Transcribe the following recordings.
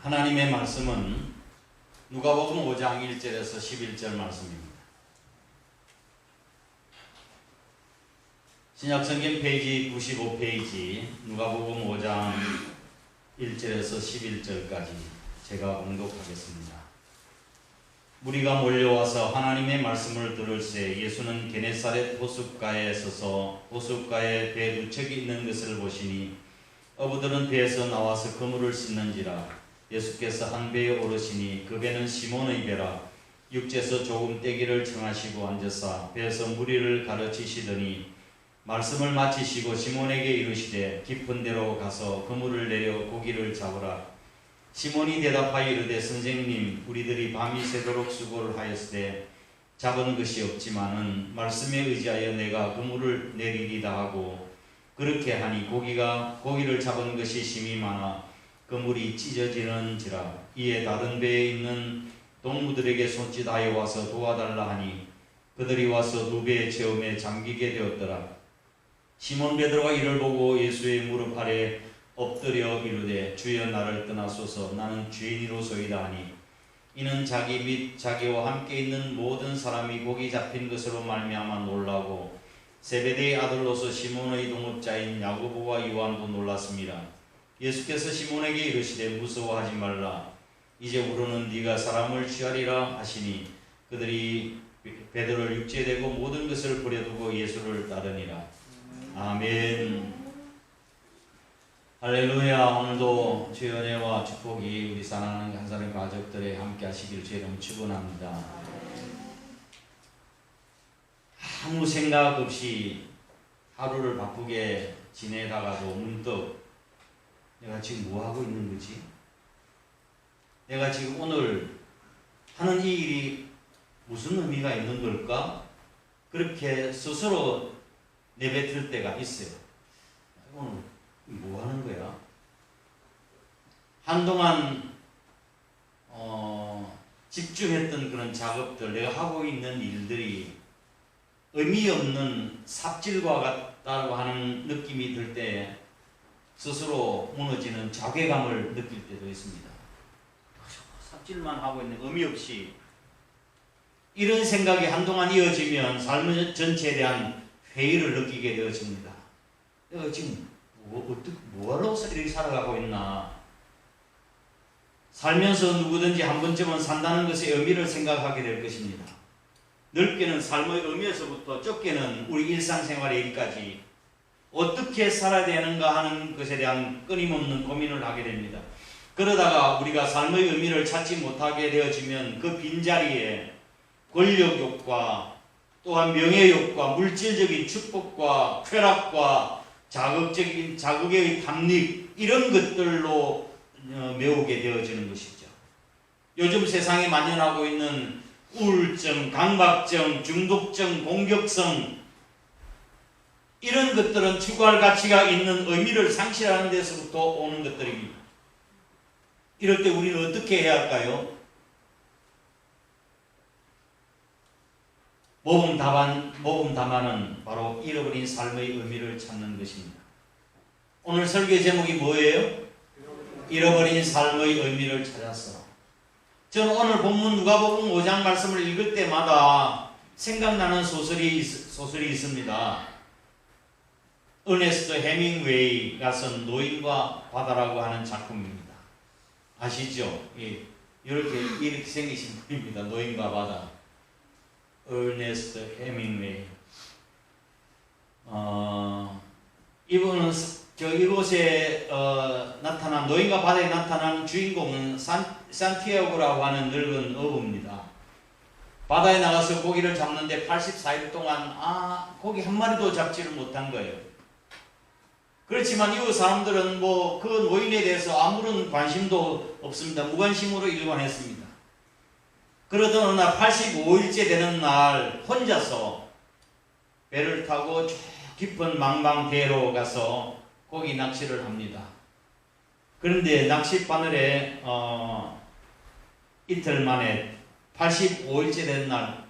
하나님의 말씀은 누가복음 5장 1절에서 11절 말씀입니다. 신약성경 페이지 95페이지 누가복음 5장 1절에서 11절까지 제가 봉독하겠습니다. 무리가 몰려와서 하나님의 말씀을 들을새 예수는 게네사렛 호숫가에 서서 호숫가에 배 두 척이 있는 것을 보시니 어부들은 배에서 나와서 그물을 씻는지라. 예수께서 한 배에 오르시니 그 배는 시몬의 배라. 육지에서 조금 떼기를 청하시고 앉으사 배에서 무리를 가르치시더니 말씀을 마치시고 시몬에게 이르시되 깊은 데로 가서 그물을 내려 고기를 잡으라. 시몬이 대답하여 이르되 선생님, 우리들이 밤이 새도록 수고를 하였으되 잡은 것이 없지만은 말씀에 의지하여 내가 그물을 내리리다 하고 그렇게 하니 고기를 잡은 것이 심히 많아 그물이 찢어지는지라. 이에 다른 배에 있는 동무들에게 손짓하여 와서 도와달라 하니 그들이 와서 두 배의 체험에 잠기게 되었더라. 시몬 베드로가 이를 보고 예수의 무릎 아래 엎드려 이르되 주여 나를 떠나소서 나는 죄인이로소이다 하니 이는 자기 및 자기와 함께 있는 모든 사람이 고기 잡힌 것으로 말미암아 놀라고 세베대의 아들로서 시몬의 동업자인 야고보와 요한도 놀랐습니다. 예수께서 시몬에게 이르시되 무서워하지 말라. 이제 우로는 네가 사람을 취하리라 하시니 그들이 베드로를 육지에 대고 모든 것을 버려두고 예수를 따르니라. 아멘. 할렐루야. 오늘도 주의 은혜와 축복이 우리 사랑하는 한 사람 가족들에 함께 하시길 주의 이름으로 축원합니다. 아무 생각 없이 하루를 바쁘게 지내다가도 문득 내가 지금 뭐 하고 있는 거지? 내가 지금 오늘 하는 이 일이 무슨 의미가 있는 걸까? 그렇게 스스로 내뱉을 때가 있어요. 오늘 뭐 하는 거야? 한동안 집중했던 그런 작업들, 내가 하고 있는 일들이 의미 없는 삽질과 같다고 하는 느낌이 들 때 스스로 무너지는 자괴감을 느낄 때도 있습니다. 삽질만 하고 있는 의미 없이 이런 생각이 한동안 이어지면 삶 전체에 대한 회의를 느끼게 되어집니다. 내가 지금 뭐하러 이렇게 살아가고 있나? 살면서 누구든지 한 번쯤은 산다는 것의 의미를 생각하게 될 것입니다. 넓게는 삶의 의미에서부터 좁게는 우리 일상생활의 일까지 어떻게 살아야 되는가 하는 것에 대한 끊임없는 고민을 하게 됩니다. 그러다가 우리가 삶의 의미를 찾지 못하게 되어지면 그 빈자리에 권력욕과 또한 명예욕과 물질적인 축복과 쾌락과 자극의 탐닉 이런 것들로 메우게 되어지는 것이죠. 요즘 세상에 만연하고 있는 우울증, 강박증, 중독증, 공격성 이런 것들은 추구할 가치가 있는 의미를 상실하는 데서부터 오는 것들입니다. 이럴 때 우리는 어떻게 해야 할까요? 모범 답안은 바로 잃어버린 삶의 의미를 찾는 것입니다. 오늘 설교 제목이 뭐예요? 잃어버린 삶의 의미를 찾았어. 저는 오늘 본문 누가복음 5장 말씀을 읽을 때마다 생각나는 소설이 있습니다. 어네스트 해밍웨이가 쓴 노인과 바다라고 하는 작품입니다. 아시죠? 이렇게 생기신 분입니다. 노인과 바다. 어네스트 해밍웨이. 이분은 이곳에 나타난 노인과 바다에 나타난 주인공은 산티아고라고 하는 늙은 어부입니다. 바다에 나가서 고기를 잡는데 84일 동안 고기 한 마리도 잡지를 못한 거예요. 그렇지만 이웃 사람들은 그 노인에 대해서 아무런 관심도 없습니다. 무관심으로 일관했습니다. 그러던 어느 날 85일째 되는 날 혼자서 배를 타고 저 깊은 망망대로 가서 고기 낚시를 합니다. 그런데 낚싯바늘에 이틀 만에 85일째 된 날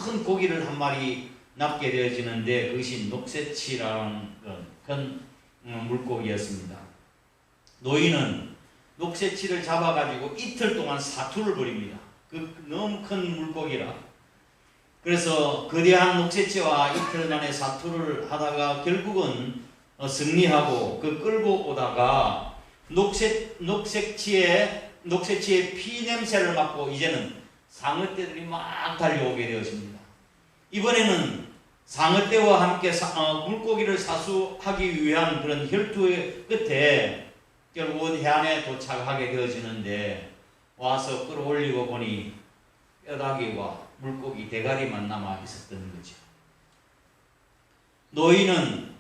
큰 고기를 한 마리 낚게 되어지는데 그것이 녹새치라는 큰 물고기였습니다. 노인은 녹새치를 잡아가지고 이틀 동안 사투를 벌입니다. 그 너무 큰 물고기라. 그래서 거대한 녹새치와 이틀 만에 사투를 하다가 결국은 승리하고 그 끌고 오다가 녹새치의 피 냄새를 맡고 이제는 상어떼들이 막 달려오게 되었습니다. 이번에는 상어떼와 함께 물고기를 사수하기 위한 그런 혈투의 끝에 결국은 해안에 도착하게 되어지는데 와서 끌어올리고 보니 뼈다귀와 물고기 대가리만 남아 있었던 거죠. 노인은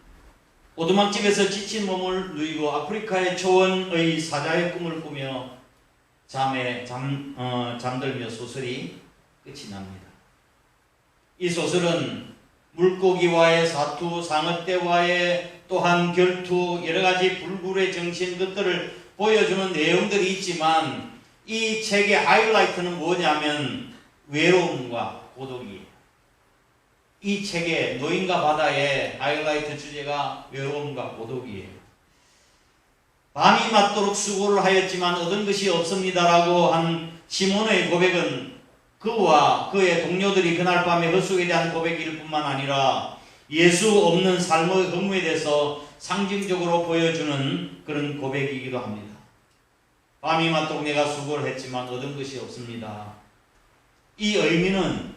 오두막집에서 지친 몸을 누이고 아프리카의 초원의 사자의 꿈을 꾸며 잠들며 소설이 끝이 납니다. 이 소설은 물고기와의 사투, 상어떼와의 또한 결투, 여러가지 불굴의 정신 것들을 보여주는 내용들이 있지만 이 책의 하이라이트는 뭐냐면 외로움과 고독이에요. 이 책의 노인과 바다의 하이라이트 주제가 외로움과 고독이에요. 밤이 맞도록 수고를 하였지만 얻은 것이 없습니다라고 한 시몬의 고백은 그와 그의 동료들이 그날 밤에 헛속에 대한 고백일 뿐만 아니라 예수 없는 삶의 허무에 대해서 상징적으로 보여주는 그런 고백이기도 합니다. 밤이 맞도록 내가 수고를 했지만 얻은 것이 없습니다. 이 의미는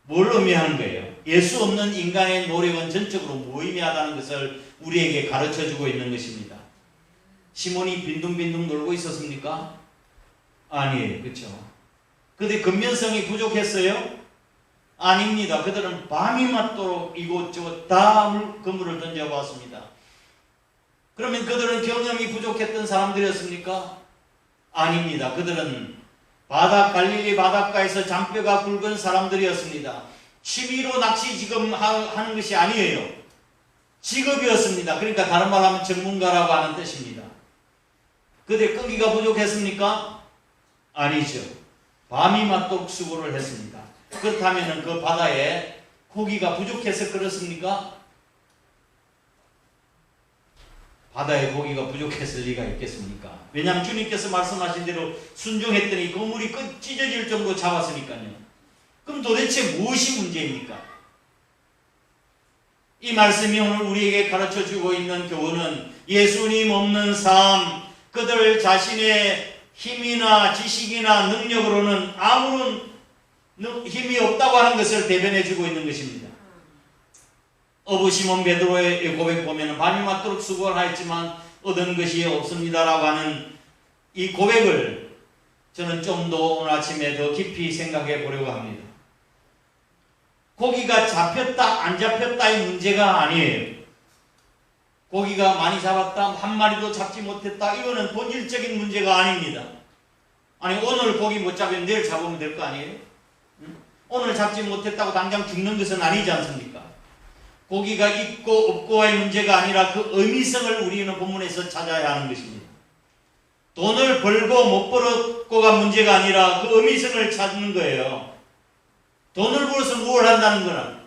뭘 의미하는 거예요? 예수 없는 인간의 노력은 전적으로 무의미하다는 것을 우리에게 가르쳐주고 있는 것입니다. 시몬이 빈둥빈둥 놀고 있었습니까? 아니에요. 그렇죠? 그런데 근면성이 부족했어요? 아닙니다. 그들은 밤이 맞도록 이곳저곳 다 그물을 던져봤습니다. 그러면 그들은 경험이 부족했던 사람들이었습니까? 아닙니다. 그들은 갈릴리 바닷가에서 잔뼈가 굵은 사람들이었습니다. 취미로 낚시 지금 하는 것이 아니에요. 직업이었습니다. 그러니까 다른 말로 하면 전문가라고 하는 뜻입니다. 그런데 끈기가 부족했습니까? 아니죠. 밤이 맞도록 수고를 했습니다. 그렇다면 그 바다에 고기가 부족해서 그렇습니까? 바다에 고기가 부족했을 리가 있겠습니까? 왜냐하면 주님께서 말씀하신 대로 순종했더니 그물이 찢어질 정도로 잡았으니까요. 그럼 도대체 무엇이 문제입니까? 이 말씀이 오늘 우리에게 가르쳐주고 있는 교훈은 예수님 없는 삶, 그들 자신의 힘이나 지식이나 능력으로는 아무런 힘이 없다고 하는 것을 대변해주고 있는 것입니다. 어부 시몬 베드로의 고백 보면 밤이 맞도록 수고를 하였지만 얻은 것이 없습니다라고 하는 이 고백을 저는 좀 더 오늘 아침에 더 깊이 생각해 보려고 합니다. 고기가 잡혔다 안 잡혔다의 문제가 아니에요. 고기가 많이 잡았다 한 마리도 잡지 못했다 이거는 본질적인 문제가 아닙니다. 아니 오늘 고기 못 잡으면 내일 잡으면 될 거 아니에요? 오늘 잡지 못했다고 당장 죽는 것은 아니지 않습니까? 고기가 있고 없고의 문제가 아니라 그 의미성을 우리는 본문에서 찾아야 하는 것입니다. 돈을 벌고 못 벌었고가 문제가 아니라 그 의미성을 찾는 거예요. 돈을 벌어서 뭘 한다는 거나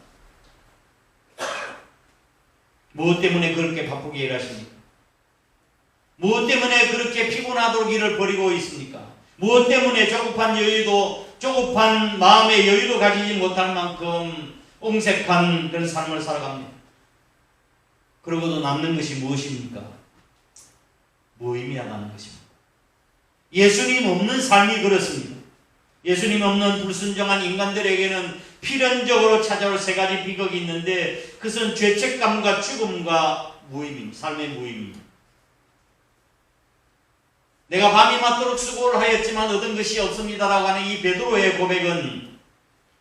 무엇 때문에 그렇게 바쁘게 일하십니까? 무엇 때문에 그렇게 피곤하도록 일을 벌이고 있습니까? 무엇 때문에 조급한 마음의 여유도 가지지 못할 만큼 옹색한 그런 삶을 살아갑니다. 그러고도 남는 것이 무엇입니까? 무의미하다는 것입니다. 예수님 없는 삶이 그렇습니다. 예수님 없는 불순종한 인간들에게는 필연적으로 찾아올 세 가지 비극이 있는데 그것은 죄책감과 죽음과 무의미입니다. 삶의 무의미입니다. 내가 밤이 맞도록 수고를 하였지만 얻은 것이 없습니다라고 하는 이 베드로의 고백은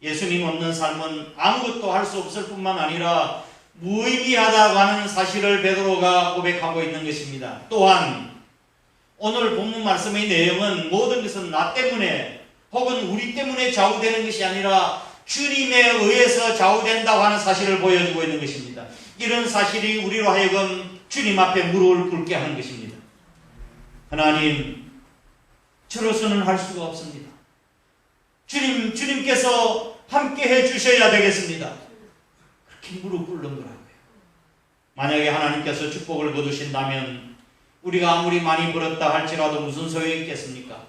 예수님 없는 삶은 아무것도 할 수 없을 뿐만 아니라 무의미하다고 하는 사실을 베드로가 고백하고 있는 것입니다. 또한 오늘 본문 말씀의 내용은 모든 것은 나 때문에 혹은 우리 때문에 좌우되는 것이 아니라 주님에 의해서 좌우된다고 하는 사실을 보여주고 있는 것입니다. 이런 사실이 우리로 하여금 주님 앞에 무릎을 꿇게 하는 것입니다. 하나님, 저로서는 할 수가 없습니다. 주님께서 함께 해주셔야 되겠습니다. 그렇게 무릎 꿇는 거라고요. 만약에 하나님께서 축복을 거두신다면 우리가 아무리 많이 벌었다 할지라도 무슨 소용이 있겠습니까?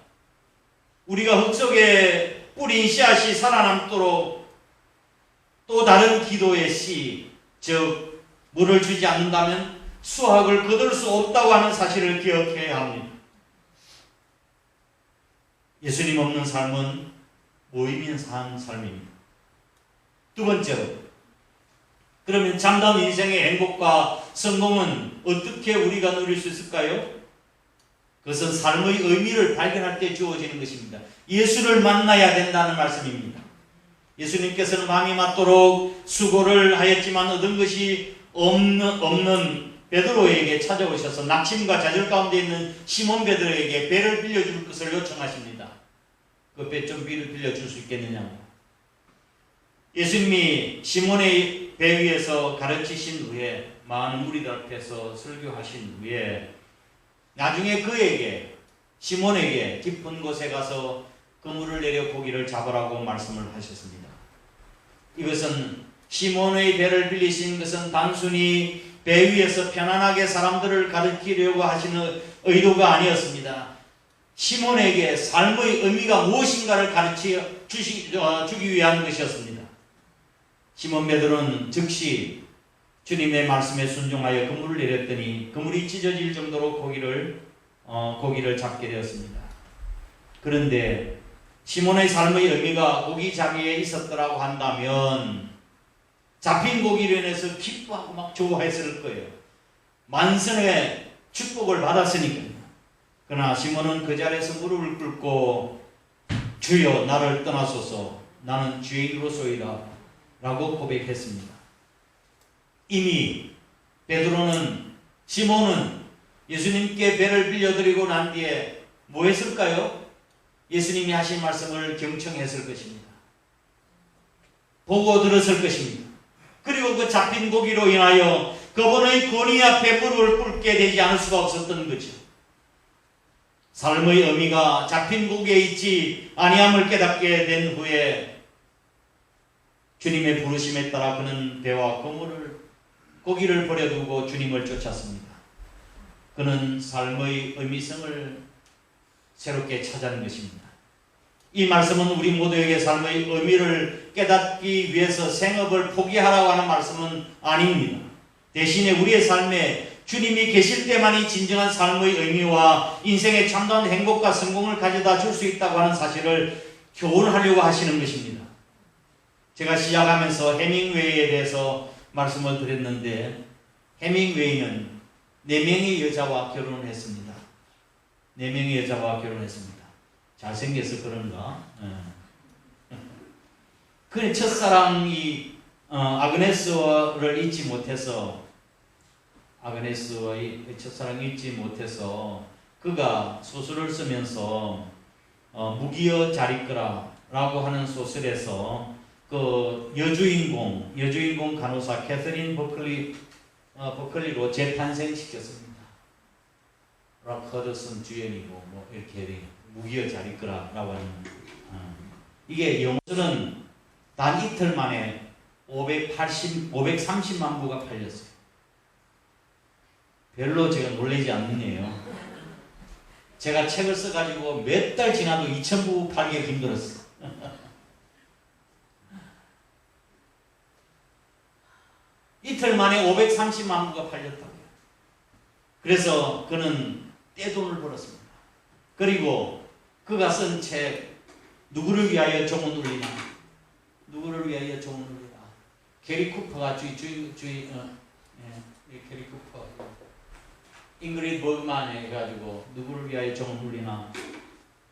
우리가 흙 속에 뿌린 씨앗이 살아남도록 또 다른 기도의 씨, 즉 물을 주지 않는다면 수확을 거둘 수 없다고 하는 사실을 기억해야 합니다. 예수님 없는 삶은 무의미한 삶입니다. 두 번째로, 그러면 참다운 인생의 행복과 성공은 어떻게 우리가 누릴 수 있을까요? 그것은 삶의 의미를 발견할 때 주어지는 것입니다. 예수를 만나야 된다는 말씀입니다. 예수님께서는 밤이 맞도록 수고를 하였지만 얻은 것이 없는 베드로에게 찾아오셔서 낙심과 좌절 가운데 있는 시몬 베드로에게 배를 빌려줄 것을 요청하십니다. 그 배 좀 빌려줄 수 있겠느냐고. 예수님이 시몬의 배 위에서 가르치신 후에, 많은 무리들 앞에서 설교하신 후에 나중에 그에게, 시몬에게 깊은 곳에 가서 그물을 내려 고기를 잡으라고 말씀을 하셨습니다. 이것은 시몬의 배를 빌리신 것은 단순히 배 위에서 편안하게 사람들을 가르치려고 하시는 의도가 아니었습니다. 시몬에게 삶의 의미가 무엇인가를 가르쳐 주기 위한 것이었습니다. 시몬 베드로는 즉시 주님의 말씀에 순종하여 그물을 내렸더니 그물이 찢어질 정도로 고기를 잡게 되었습니다. 그런데 시몬의 삶의 의미가 고기 잡기에 있었더라고 한다면 잡힌 고기로 인해서 기뻐하고 막 좋아했을 거예요. 만선의 축복을 받았으니까요. 그러나 시몬은 그 자리에서 무릎을 꿇고 주여 나를 떠나소서 나는 죄인으로소이다 라고 고백했습니다. 이미 베드로는, 시몬은 예수님께 배를 빌려드리고 난 뒤에 뭐 했을까요? 예수님이 하신 말씀을 경청했을 것입니다. 보고 들었을 것입니다. 그리고 그 잡힌 고기로 인하여 그분의 권위 앞에 무릎을 꿇게 되지 않을 수가 없었던 거죠. 삶의 의미가 잡힌 고기에 있지 아니함을 깨닫게 된 후에 주님의 부르심에 따라 그는 배와 고기를 버려두고 주님을 쫓았습니다. 그는 삶의 의미성을 새롭게 찾아낸 것입니다. 이 말씀은 우리 모두에게 삶의 의미를 깨닫기 위해서 생업을 포기하라고 하는 말씀은 아닙니다. 대신에 우리의 삶에 주님이 계실 때만이 진정한 삶의 의미와 인생의 참다운 행복과 성공을 가져다 줄 수 있다고 하는 사실을 교훈하려고 하시는 것입니다. 제가 시작하면서 해밍웨이에 대해서 말씀을 드렸는데, 해밍웨이는 4명의 여자와 결혼을 했습니다. 4명의 여자와 결혼했습니다. 잘생겨서 그런가? 그의 첫사랑이 아그네스를 잊지 못해서, 아그네스의 첫사랑을 잊지 못해서 그가 소설을 쓰면서 무기여 자리끄라라고 하는 소설에서 그 여주인공 간호사 캐서린 버클리로 재탄생시켰습니다. 락 허드슨 주연이고 뭐 이렇게 무기여 자리끄라라고 하는 이게 영수는 단 이틀 만에 530만 부가 팔렸어요. 별로 제가 놀라지 않느냐요. 제가 책을 써가지고 몇 달 지나도 2000부 팔기가 힘들었어요. 이틀 만에 530만 부가 팔렸다고요. 그래서 그는 떼돈을 벌었습니다. 그리고 그가 쓴 책, 누구를 위하여 종을 울리나, 누구를 위하여 종을 울리나, 게리 쿠퍼가 게리 쿠퍼, 잉그리드 버그만 해가지고 누구를 위하여 종을 울리나,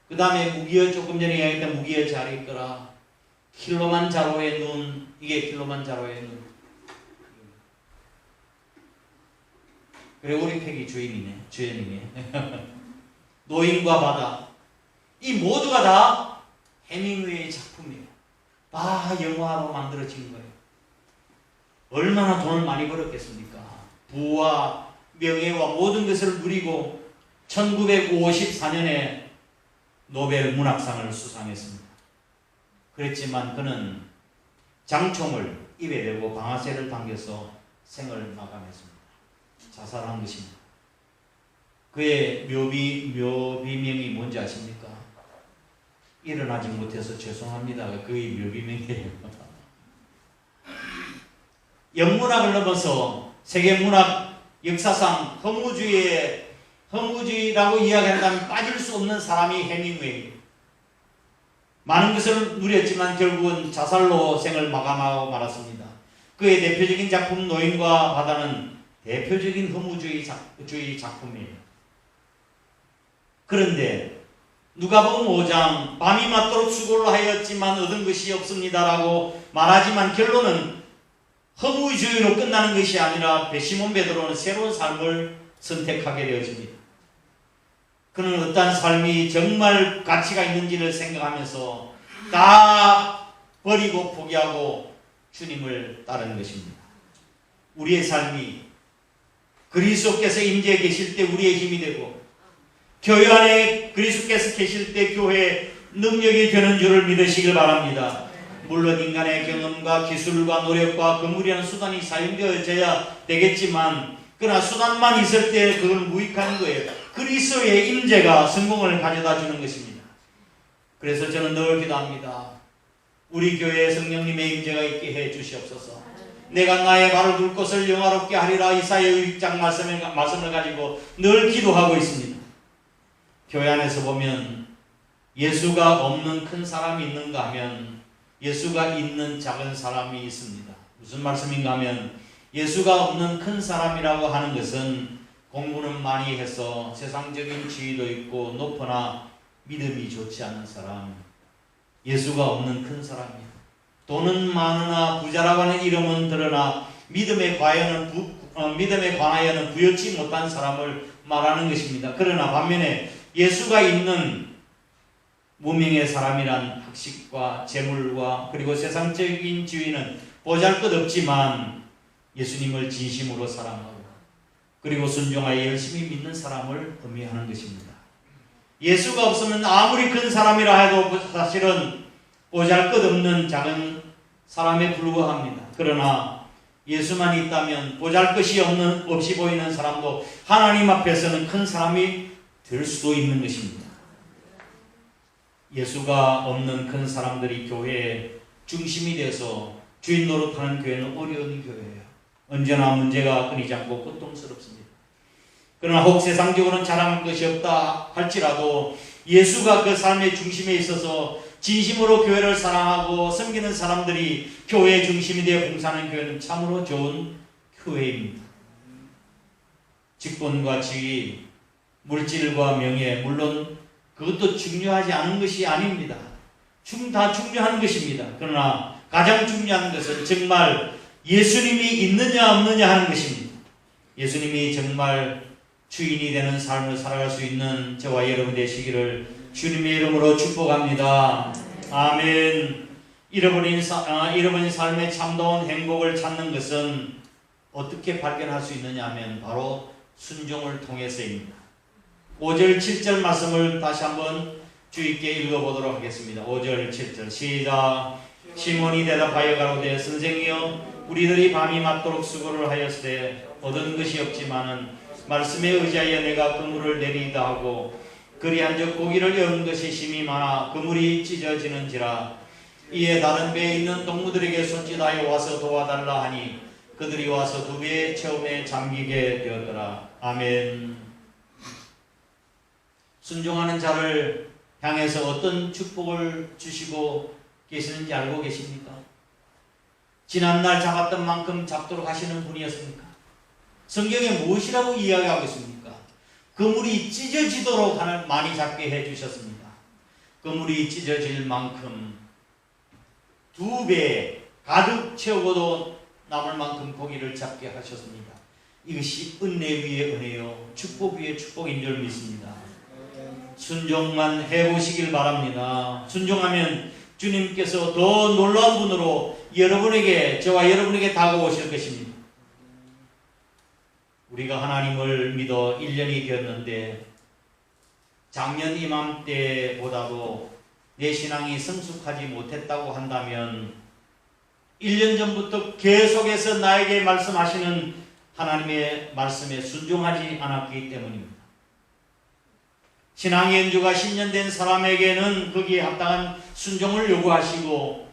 그 다음에 무기여, 조금 전에 이야기했던 무기여 자리 있거라, 킬로만자로의 눈, 이게 킬로만자로의 눈. 그래, 오리팩이 주연이네. 노인과 바다. 이 모두가 다 해밍웨이의 작품이에요. 다 영화로 만들어진 거예요. 얼마나 돈을 많이 벌었겠습니까? 부와 명예와 모든 것을 누리고 1954년에 노벨 문학상을 수상했습니다. 그랬지만 그는 장총을 입에 대고 방아쇠를 당겨서 생을 마감했습니다. 자살한 것입니다. 그의 묘비명이 뭔지 아십니까? 일어나지 못해서 죄송합니다. 그의 묘비명이에요. 영문학을 넘어서 세계문학 역사상 허무주의라고 이야기한다면 빠질 수 없는 사람이 해밍웨이. 많은 것을 누렸지만 결국은 자살로 생을 마감하고 말았습니다. 그의 대표적인 작품 노인과 바다는 대표적인 허무주의 작품이에요. 그런데 누가복음 5장 밤이 맞도록 수고를 하였지만 얻은 것이 없습니다라고 말하지만 결론은 허무주의로 끝나는 것이 아니라 시몬 베드로는 새로운 삶을 선택하게 되어집니다. 그는 어떤 삶이 정말 가치가 있는지를 생각하면서 다 버리고 포기하고 주님을 따르는 것입니다. 우리의 삶이 그리스도께서 임재해 계실 때 우리의 힘이 되고 교회 안에 그리스도께서 계실 때 교회의 능력이 되는 줄을 믿으시길 바랍니다. 물론 인간의 경험과 기술과 노력과 그물이라는 수단이 사용되어져야 되겠지만 그러나 수단만 있을 때 그걸 무익한 거예요. 그리스도의 임재가 성공을 가져다 주는 것입니다. 그래서 저는 늘 기도합니다. 우리 교회에 성령님의 임재가 있게 해 주시옵소서. 내가 나의 발을 둘 곳을 영화롭게 하리라 이사야 6장 말씀을 가지고 늘 기도하고 있습니다. 교회 안에서 보면 예수가 없는 큰 사람이 있는가 하면 예수가 있는 작은 사람이 있습니다. 무슨 말씀인가 하면 예수가 없는 큰 사람이라고 하는 것은 공부는 많이 해서 세상적인 지위도 있고 높으나 믿음이 좋지 않은 사람, 예수가 없는 큰 사람이에요. 돈은 많으나 부자라고 하는 이름은 드러나 믿음에 관하여는 부여치 못한 사람을 말하는 것입니다. 그러나 반면에 예수가 있는 무명의 사람이란 학식과 재물과 그리고 세상적인 지위는 보잘것없지만 예수님을 진심으로 사랑하고 그리고 순종하여 열심히 믿는 사람을 의미하는 것입니다. 예수가 없으면 아무리 큰 사람이라 해도 사실은 보잘것없는 작은 사람에 불과합니다. 그러나 예수만 있다면 보잘것이 없이 보이는 사람도 하나님 앞에서는 큰 사람이 될 수도 있는 것입니다. 예수가 없는 큰 사람들이 교회의 중심이 돼서 주인 노릇하는 교회는 어려운 교회예요. 언제나 문제가 끊이지 않고 고통스럽습니다. 그러나 혹 세상적으로는 자랑할 것이 없다 할지라도 예수가 그 삶의 중심에 있어서 진심으로 교회를 사랑하고 섬기는 사람들이 교회의 중심이 되어 봉사하는 교회는 참으로 좋은 교회입니다. 직분과 지위, 물질과 명예, 물론 그것도 중요하지 않은 것이 아닙니다. 다 중요한 것입니다. 그러나 가장 중요한 것은 정말 예수님이 있느냐 없느냐 하는 것입니다. 예수님이 정말 주인이 되는 삶을 살아갈 수 있는 저와 여러분 되시기를 주님의 이름으로 축복합니다. 아멘. 잃어버린 삶의 참다운 행복을 찾는 것은 어떻게 발견할 수 있느냐 하면 바로 순종을 통해서입니다. 5절 7절 말씀을 다시 한번 주의있게 읽어보도록 하겠습니다. 5절 7절 시작. 시몬이 대답하여 가로되 선생이여 우리들이 밤이 맞도록 수고를 하였으되 얻은 것이 없지만은 말씀에 의지하여 내가 그물을 내리다 하고 그리한즉 고기를 여은 것이 심히 많아 그물이 찢어지는지라. 이에 다른 배에 있는 동무들에게 손짓하여 와서 도와달라 하니 그들이 와서 두 배에 처음에 잠기게 되었더라. 아멘. 순종하는 자를 향해서 어떤 축복을 주시고 계시는지 알고 계십니까? 지난날 잡았던 만큼 잡도록 하시는 분이었습니까? 성경에 무엇이라고 이야기하고 있습니까? 그물이 찢어지도록 많이 잡게 해주셨습니다. 그물이 찢어질 만큼 2배 가득 채우고도 남을 만큼 고기를 잡게 하셨습니다. 이것이 은혜 위에 은혜요 축복 위에 축복인 줄 믿습니다. 순종만 해보시길 바랍니다. 순종하면 주님께서 더 놀라운 분으로 저와 여러분에게 다가오실 것입니다. 우리가 하나님을 믿어 1년이 되었는데 작년 이맘때보다도 내 신앙이 성숙하지 못했다고 한다면 1년 전부터 계속해서 나에게 말씀하시는 하나님의 말씀에 순종하지 않았기 때문입니다. 신앙의 연주가 10년 된 사람에게는 거기에 합당한 순종을 요구하시고,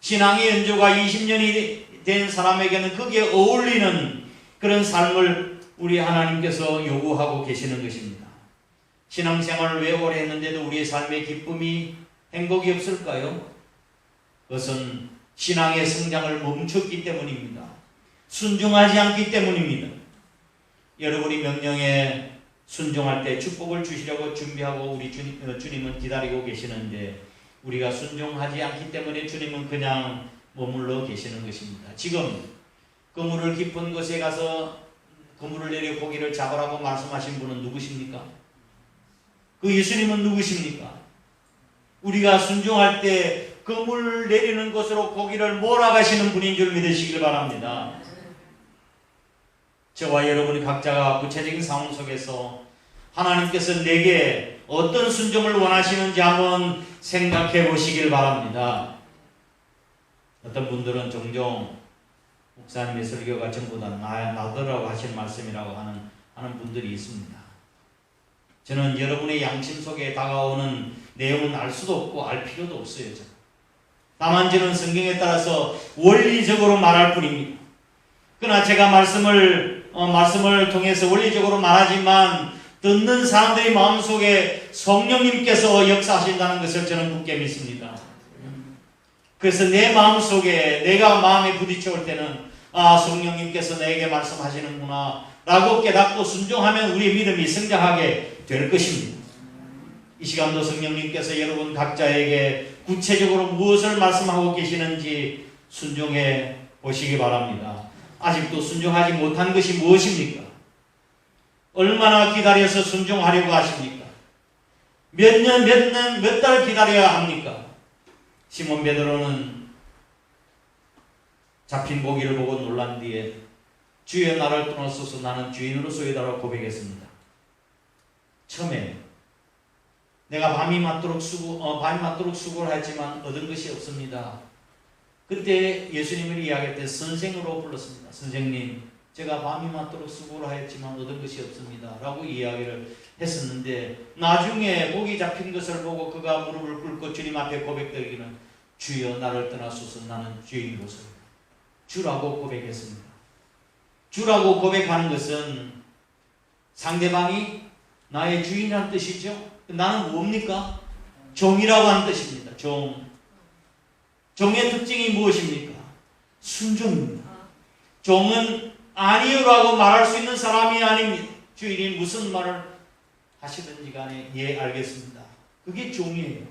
신앙의 연주가 20년이 된 사람에게는 거기에 어울리는 그런 삶을 우리 하나님께서 요구하고 계시는 것입니다. 신앙생활을 왜 오래 했는데도 우리의 삶의 기쁨이, 행복이 없을까요? 그것은 신앙의 성장을 멈췄기 때문입니다. 순종하지 않기 때문입니다. 여러분이 명령에 순종할 때 축복을 주시려고 준비하고 우리 주님은 기다리고 계시는데, 우리가 순종하지 않기 때문에 주님은 그냥 머물러 계시는 것입니다. 지금 그물을 깊은 곳에 가서 그물을 내려 고기를 잡으라고 말씀하신 분은 누구십니까? 그 예수님은 누구십니까? 우리가 순종할 때 그물 내리는 곳으로 고기를 몰아가시는 분인 줄 믿으시길 바랍니다. 저와 여러분이 각자가 구체적인 상황 속에서 하나님께서 내게 어떤 순종을 원하시는지 한번 생각해 보시길 바랍니다. 어떤 분들은 종종 목사님의 설교가 전부 다 나더라고 하신 말씀이라고 하는 분들이 있습니다. 저는 여러분의 양심 속에 다가오는 내용은 알 수도 없고 알 필요도 없어요. 다만 저는 성경에 따라서 원리적으로 말할 뿐입니다. 그러나 제가 말씀을 통해서 원리적으로 말하지만 듣는 사람들의 마음속에 성령님께서 역사하신다는 것을 저는 굳게 믿습니다. 그래서 내 마음속에 내가 마음에 부딪혀올 때는 성령님께서 내게 말씀하시는구나 라고 깨닫고 순종하면 우리의 믿음이 성장하게 될 것입니다. 이 시간도 성령님께서 여러분 각자에게 구체적으로 무엇을 말씀하고 계시는지 순종해 보시기 바랍니다. 아직도 순종하지 못한 것이 무엇입니까? 얼마나 기다려서 순종하려고 하십니까? 몇 년, 몇 달 기다려야 합니까? 시몬 베드로는 잡힌 고기를 보고 놀란 뒤에 주여 나를 떠나소서 나는 주인으로서이다라고 고백했습니다. 처음에 내가 밤이 맞도록 수고를 했지만 얻은 것이 없습니다. 그때 예수님을 이야기할 때 선생으로 불렀습니다. 선생님, 제가 밤이 맞도록 수고를 하였지만 얻은 것이 없습니다 라고 이야기를 했었는데, 나중에 고기 잡힌 것을 보고 그가 무릎을 꿇고 주님 앞에 고백드리기는 주여 나를 떠나소서 나는 주인으로서입니다. 주라고 고백했습니다. 주라고 고백하는 것은 상대방이 나의 주인이라는 뜻이죠. 나는 뭡니까? 종이라고 하는 뜻입니다. 종의 특징이 무엇입니까? 순종입니다. 종은 아니요라고 말할 수 있는 사람이 아닙니다. 주인이 무슨 말을 하시든지 간에 예 알겠습니다. 그게 종이에요.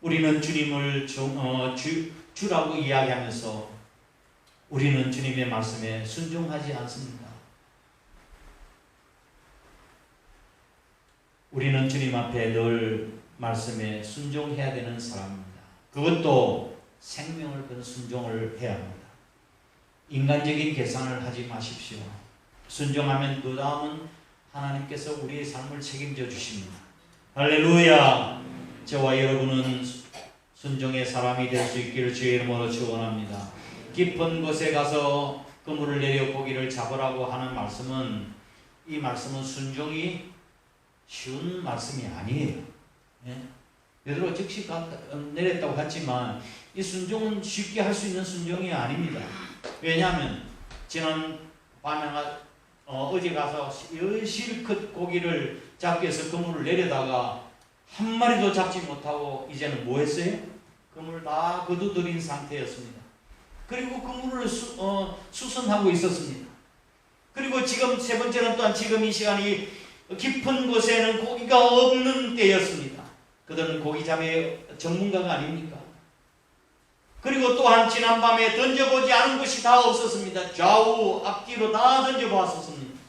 우리는 주님을 주라고 이야기하면서 우리는 주님의 말씀에 순종하지 않습니다. 우리는 주님 앞에 늘 말씀에 순종해야 되는 사람입니다. 그것도 생명을 건 순종을 해야 합니다. 인간적인 계산을 하지 마십시오. 순종하면 그 다음은 하나님께서 우리의 삶을 책임져 주십니다. 할렐루야! 저와 여러분은 순종의 사람이 될 수 있기를 주의 이름으로 축원합니다. 깊은 곳에 가서 그물을 내려 고기를 잡으라고 하는 말씀은, 이 말씀은 순종이 쉬운 말씀이 아니에요. 베드로가 즉시 내렸다고 했지만 이 순종은 쉽게 할 수 있는 순종이 아닙니다. 왜냐하면 지난 밤에 어제 가서 실컷 고기를 잡기 위해서 그물을 내려다가 한 마리도 잡지 못하고 이제는 뭐 했어요? 그물을 다 거두들인 상태였습니다. 그리고 그물을 수선하고 있었습니다. 그리고 지금 세 번째는 또한 지금 이 시간이 깊은 곳에는 고기가 없는 때였습니다. 그들은 고기잡이의 전문가가 아닙니까? 그리고 또한 지난밤에 던져보지 않은 것이 다 없었습니다. 좌우 앞뒤로 다 던져보았었습니다.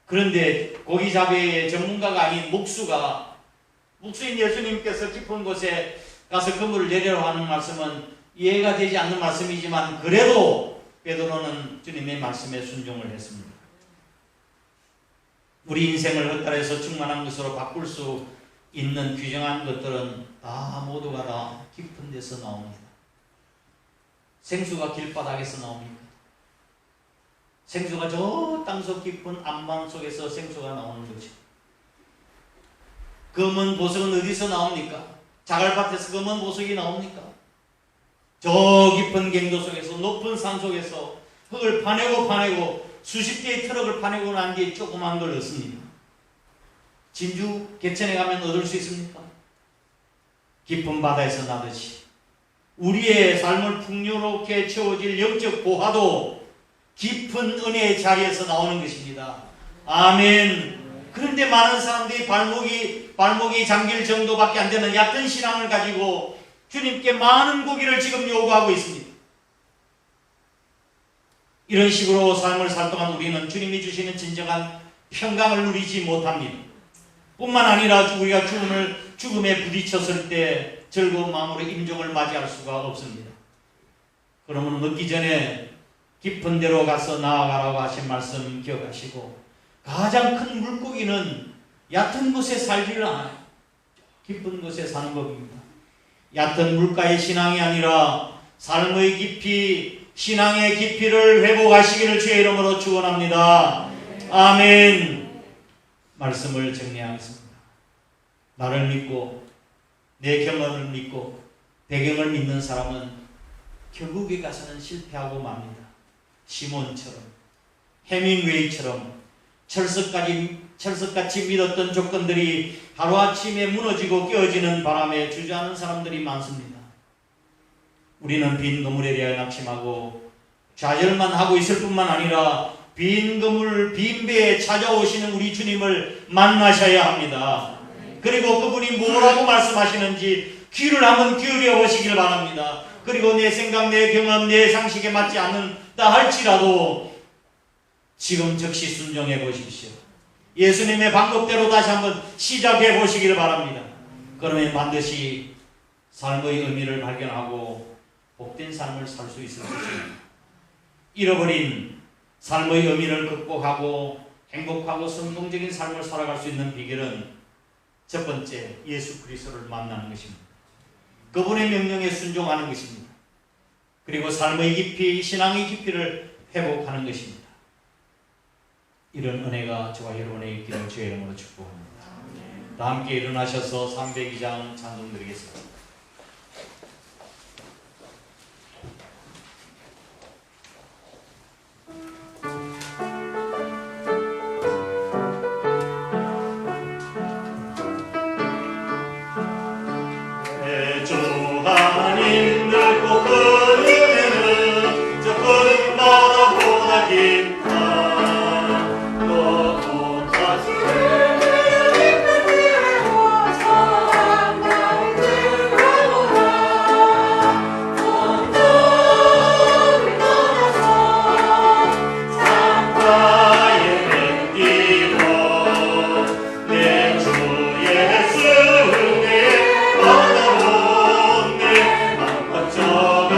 그런데 고기잡이의 전문가가 아닌 목수인 예수님께서 깊은 곳에 가서 그물을 내려라 하는 말씀은 이해가 되지 않는 말씀이지만, 그래도 베드로는 주님의 말씀에 순종을 했습니다. 우리 인생을 헛달에서 충만한 것으로 바꿀 수 있는 귀중한 것들은 다 모두가 다 깊은 데서 나옵니다. 생수가 길바닥에서 나옵니까? 생수가 저 땅속 깊은 안방 속에서 생수가 나오는 거죠. 검은 보석은 어디서 나옵니까? 자갈밭에서 검은 보석이 나옵니까? 저 깊은 갱도 속에서, 높은 산 속에서 흙을 파내고 수십 개의 트럭을 파내고 난 뒤에 조그만 걸 얻습니다. 진주 개천에 가면 얻을 수 있습니까? 깊은 바다에서 나듯이 우리의 삶을 풍요롭게 채워질 영적 보화도 깊은 은혜의 자리에서 나오는 것입니다. 아멘. 그런데 많은 사람들이 발목이 잠길 정도밖에 안 되는 얕은 신앙을 가지고 주님께 많은 고기를 지금 요구하고 있습니다. 이런 식으로 삶을 살 동안 우리는 주님이 주시는 진정한 평강을 누리지 못합니다. 뿐만 아니라 우리가 죽음에 부딪혔을 때 즐거운 마음으로 임종을 맞이할 수가 없습니다. 그러면 늦기 전에 깊은 데로 가서 나아가라고 하신 말씀 기억하시고, 가장 큰 물고기는 얕은 곳에 살지를 않아요. 깊은 곳에 사는 법입니다. 얕은 물가의 신앙이 아니라 삶의 깊이, 신앙의 깊이를 회복하시기를 주의 이름으로 축원합니다. 아멘. 말씀을 정리하겠습니다. 나를 믿고 내 경험을 믿고 배경을 믿는 사람은 결국에 가서는 실패하고 맙니다. 시몬처럼, 해밍웨이처럼 철석같이 믿었던 조건들이 하루아침에 무너지고 깨어지는 바람에 주저하는 사람들이 많습니다. 우리는 빈 그물에 대하여 낙심하고 좌절만 하고 있을 뿐만 아니라 빈 그물, 빈 배에 찾아오시는 우리 주님을 만나셔야 합니다. 그리고 그분이 뭐라고 말씀하시는지 귀를 한번 기울여 보시길 바랍니다. 그리고 내 생각, 내 경험, 내 상식에 맞지 않는다 할지라도 지금 즉시 순종해 보십시오. 예수님의 방법대로 다시 한번 시작해 보시길 바랍니다. 그러면 반드시 삶의 의미를 발견하고 복된 삶을 살 수 있을 것입니다. 잃어버린 삶의 의미를 극복하고 행복하고 성공적인 삶을 살아갈 수 있는 비결은 첫 번째, 예수 그리스도를 만나는 것입니다. 그분의 명령에 순종하는 것입니다. 그리고 삶의 깊이, 신앙의 깊이를 회복하는 것입니다. 이런 은혜가 저와 여러분의 있기를 주의 이름으로 축복합니다. 다 함께 일어나셔서 302장 찬송 드리겠습니다. 예수 은혜에 받아온 내 맘껏 저가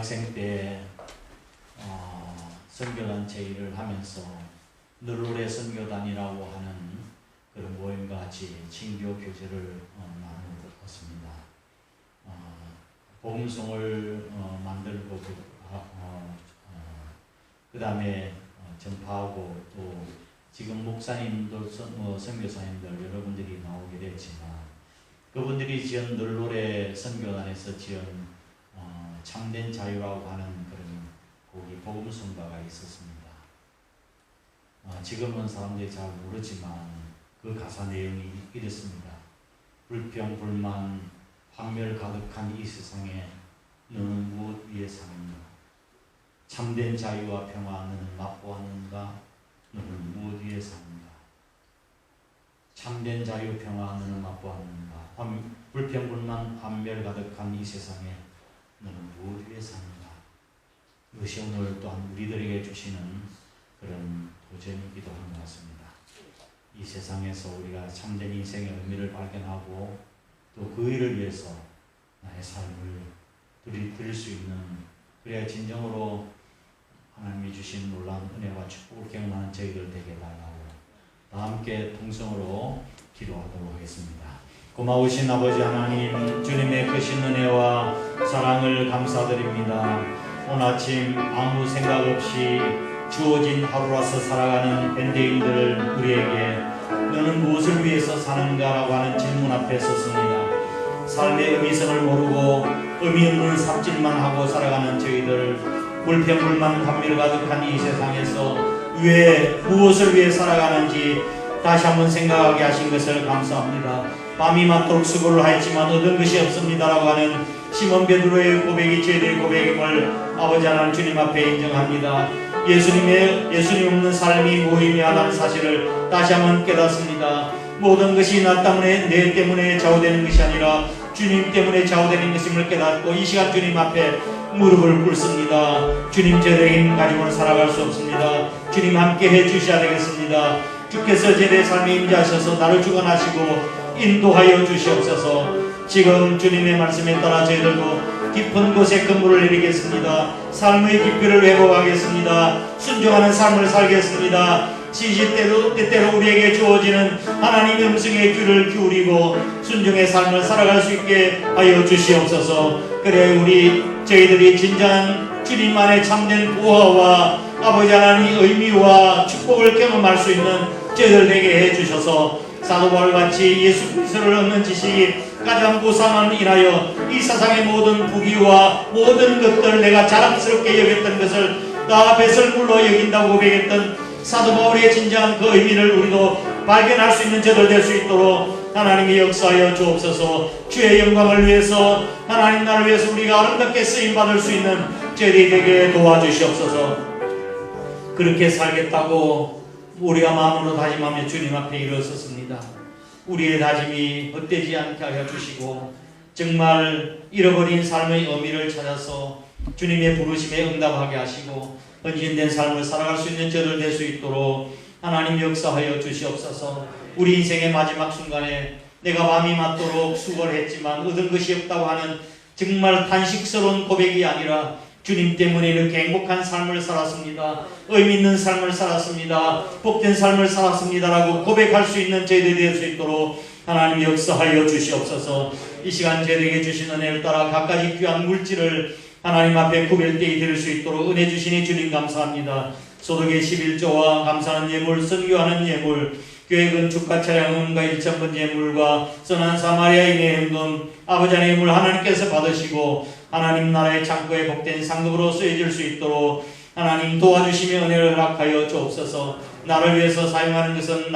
대학생 때 선교단체 일을 하면서 늘로레 선교단이라고 하는 그런 모임과 같이 친교 교제를 나누었습니다. 복음송을 만들고 그 다음에 전파하고 또 지금 목사님들, 선교사님들 여러분들이 나오게 됐지만 그분들이 지은 늘로레 선교단에서 지은 참된 자유라고 하는 그런 곡이 복음송가가 있었습니다. 지금은 사람들이 잘 모르지만 그 가사 내용이 이랬습니다. 불평, 불만, 황멸 가득한 이 세상에 너는 무엇 위에 사는가? 참된 자유와 평화 너는 맛보았는가? 너는 무엇 위에 사는가? 참된 자유, 평화 너는 맛보았는가? 불평, 불만, 황멸 가득한 이 세상에 너는 무엇 위에 사는가? 이것이 오늘 또한 우리들에게 주시는 그런 도전이기도 한 것 같습니다. 이 세상에서 우리가 참된 인생의 의미를 발견하고 또 그 일을 위해서 나의 삶을 드릴 수 있는, 그래야 진정으로 하나님이 주신 놀라운 은혜와 축복을 경험하는 저희들 되게 달라고 다 함께 통성으로 기도하도록 하겠습니다. 고마우신 아버지 하나님, 주님의 크신 은혜와 사랑을 감사드립니다. 오늘 아침 아무 생각 없이 주어진 하루라서 살아가는 현대인들 우리에게 너는 무엇을 위해서 사는가라고 하는 질문 앞에 섰습니다. 삶의 의미성을 모르고 의미 없는 삽질만 하고 살아가는 저희들, 불평불만 감밀 가득한 이 세상에서 왜 무엇을 위해 살아가는지 다시 한번 생각하게 하신 것을 감사합니다. 밤이 맞도록 수고를 하였지만 얻은 것이 없습니다라고 하는 시몬 베드로의 고백이 저희들의 고백임을 아버지 하나님 주님 앞에 인정합니다. 예수님 없는 삶이 무의미하다는 사실을 다시 한번 깨닫습니다. 모든 것이 나 때문에, 내 때문에 좌우되는 것이 아니라 주님 때문에 좌우되는 것임을 깨닫고 이 시간 주님 앞에 무릎을 꿇습니다. 주님, 저희의 힘 가지고는 살아갈 수 없습니다. 주님 함께 해주셔야 되겠습니다. 주께서 저희의 삶에 임재하셔서 나를 주관하시고 인도하여 주시옵소서. 지금 주님의 말씀에 따라 저희들도 깊은 곳에 근무를 내리겠습니다. 삶의 깊이를 회복하겠습니다. 순종하는 삶을 살겠습니다. 시시때때로 우리에게 주어지는 하나님의 음성에 귀를 기울이고 순종의 삶을 살아갈 수 있게 하여 주시옵소서. 그래 저희들이 진정한 주님 안에 참된 보화와 아버지 하나님의 의미와 축복을 경험할 수 있는 저희들 되게 해주셔서 사도 바울같이 예수 그리스도를 얻는 지식이 가장 고상함을 인하여 이 세상의 모든 부귀와 모든 것들 내가 자랑스럽게 여겼던 것을 나 배설물로 여긴다고 고백했던 사도 바울의 진정한 그 의미를 우리도 발견할 수 있는 저들 될 수 있도록 하나님이 역사하여 주옵소서. 주의 영광을 위해서, 하나님 나를 위해서 우리가 아름답게 쓰임받을 수 있는 저희들이 되게 도와주시옵소서. 그렇게 살겠다고 우리가 마음으로 다짐하며 주님 앞에 일어섰습니다. 우리의 다짐이 헛되지 않게 하여 주시고 정말 잃어버린 삶의 의미를 찾아서 주님의 부르심에 응답하게 하시고 헌신된 삶을 살아갈 수 있는 저들 될 수 있도록 하나님 역사하여 주시옵소서. 우리 인생의 마지막 순간에 내가 마음이 맞도록 수고를 했지만 얻은 것이 없다고 하는 정말 탄식스러운 고백이 아니라 주님 때문에 이렇게 행복한 삶을 살았습니다. 의미 있는 삶을 살았습니다. 복된 삶을 살았습니다라고 고백할 수 있는 저희들이 될 수 있도록 하나님 역사하여 주시옵소서. 이 시간 저희들에게 주신 은혜를 따라 갖가지 귀한 물질을 하나님 앞에 구별되이 드릴 수 있도록 은혜 주시니 주님 감사합니다. 소득의 11조와 감사하는 예물, 선교하는 예물, 교회 건축과 차량 헌금과 1,000번 예물과 선한 사마리아인의 헌금, 아버지 하나님의 예물 하나님께서 받으시고 하나님 나라의 창고에 복된 상급으로 쓰여질 수 있도록 하나님 도와주시며 은혜를 허락하여 주옵소서. 나를 위해서 사용하는 것은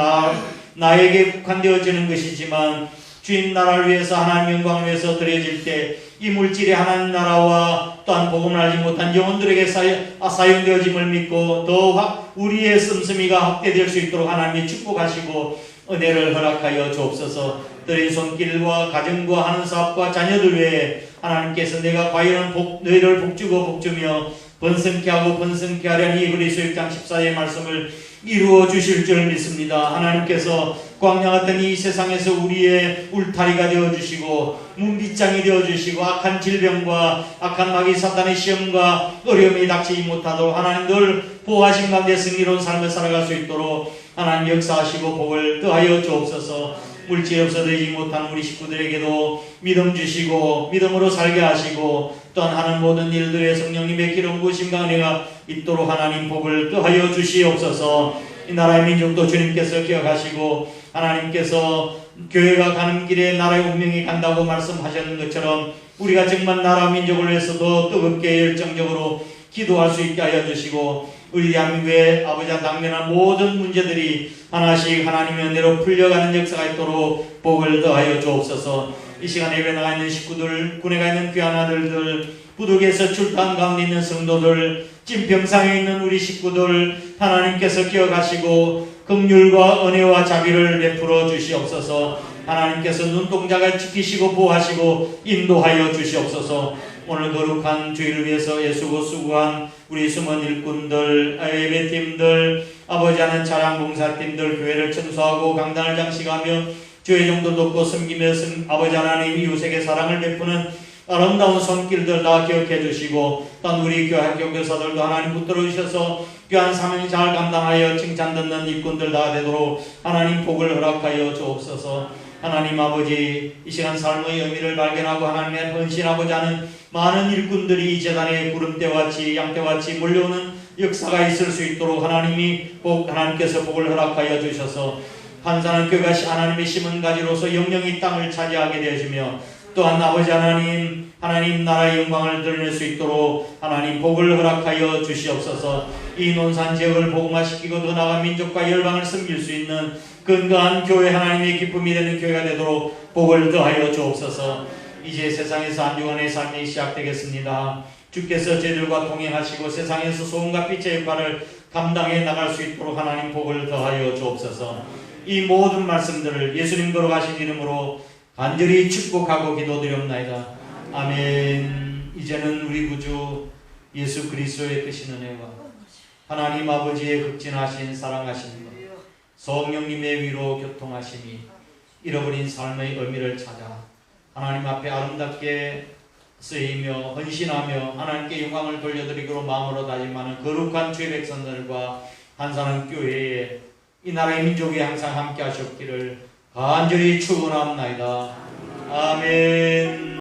나에게 국한되어지는 것이지만 주인 나라를 위해서 하나님 영광을 위해서 드려질 때 이 물질이 하나님 나라와 또한 복음을 알지 못한 영혼들에게 사용되어짐을 믿고 더 우리의 씀씀이가 확대될 수 있도록 하나님이 축복하시고 은혜를 허락하여 주옵소서. 드린 손길과 가정과 하는 사업과 자녀들 외에 하나님께서 내가 과연 너희를 복주고 복주며 번성케 하고 번성케 하려니 히브리서 6장 14절의 말씀을 이루어 주실 줄 믿습니다. 하나님께서 광야 같은 이 세상에서 우리의 울타리가 되어주시고 문빗장이 되어주시고 악한 질병과 악한 마귀 사탄의 시험과 어려움이 닥치지 못하도록 하나님 늘 보호하신 가운데 승리로운 삶을 살아갈 수 있도록 하나님 역사하시고 복을 더하여 주옵소서. 물질이 없어되지 못한 우리 식구들에게도 믿음 주시고 믿음으로 살게 하시고 또한 하는 모든 일들에 성령님의 기름 부으심과 은혜가 있도록 하나님 복을 더하여 주시옵소서. 이 나라의 민족도 주님께서 기억하시고 하나님께서 교회가 가는 길에 나라의 운명이 간다고 말씀하셨는 것처럼 우리가 정말 나라 민족을 위해서도 뜨겁게 열정적으로 기도할 수 있게 하여 주시고 우리 대한민국의 아버지와 당면한 모든 문제들이 하나씩 하나님의 은혜로 풀려가는 역사가 있도록 복을 더하여 주옵소서. 이 시간에 예배 나가 있는 식구들, 군에 가 있는 귀한 아들들, 부득에서 출탄 가운데 있는 성도들, 찐병상에 있는 우리 식구들 하나님께서 기억하시고 긍휼과 은혜와 자비를 베풀어 주시옵소서. 하나님께서 눈동자가 지키시고 보호하시고 인도하여 주시옵소서. 오늘 거룩한 주일을 위해서 애쓰고 수고한 우리 숨은 일꾼들, 예배팀들, 아버지 하는 찬양봉사팀들, 교회를 청소하고 강단을 장식하며 주의 정도 돕고 섬기며 아버지 하나님 이웃에게 사랑을 베푸는 아름다운 손길들 다 기억해 주시고 또한 우리 교회 학교 교사들도 하나님 붙들어 주셔서 귀한 사명 잘 감당하여 칭찬 듣는 일꾼들 다 되도록 하나님 복을 허락하여 주옵소서. 하나님 아버지 이 시간 삶의 의미를 발견하고 하나님의 헌신하고자 하는 많은 일꾼들이 이 재단에 구름대같이 양떼같이 몰려오는 역사가 있을 수 있도록 하나님께서 복을 허락하여 주셔서 한산한 교회가 하나님의 심은 가지로서 영영이 땅을 차지하게 되어지며 또한 아버지 하나님 나라의 영광을 드러낼 수 있도록 하나님 복을 허락하여 주시옵소서. 이 논산 지역을 복음화시키고 더 나아가 민족과 열방을 섬길 수 있는 건강한 교회 하나님의 기쁨이 되는 교회가 되도록 복을 더하여 주옵소서. 이제 세상에서 한 주간의 삶이 시작되겠습니다. 주께서 저희들과 동행하시고 세상에서 소금과 빛의 역할을 감당해 나갈 수 있도록 하나님 복을 더하여 주옵소서. 이 모든 말씀들을 예수님 걸어가신 이름으로 간절히 축복하고 기도드렸나이다. 아멘. 이제는 우리 구주 예수 그리스도의 크신 은혜와 하나님 아버지의 극진하신 사랑하신 것, 성령님의 위로 교통하심이 잃어버린 삶의 의미를 찾아 하나님 앞에 아름답게 쓰이며 헌신하며 하나님께 영광을 돌려드리기로 마음으로 다짐하는 거룩한 주의 백성들과 한산한 교회에 이 나라의 민족이 항상 함께 하셨기를 간절히 축원합나이다. 아멘.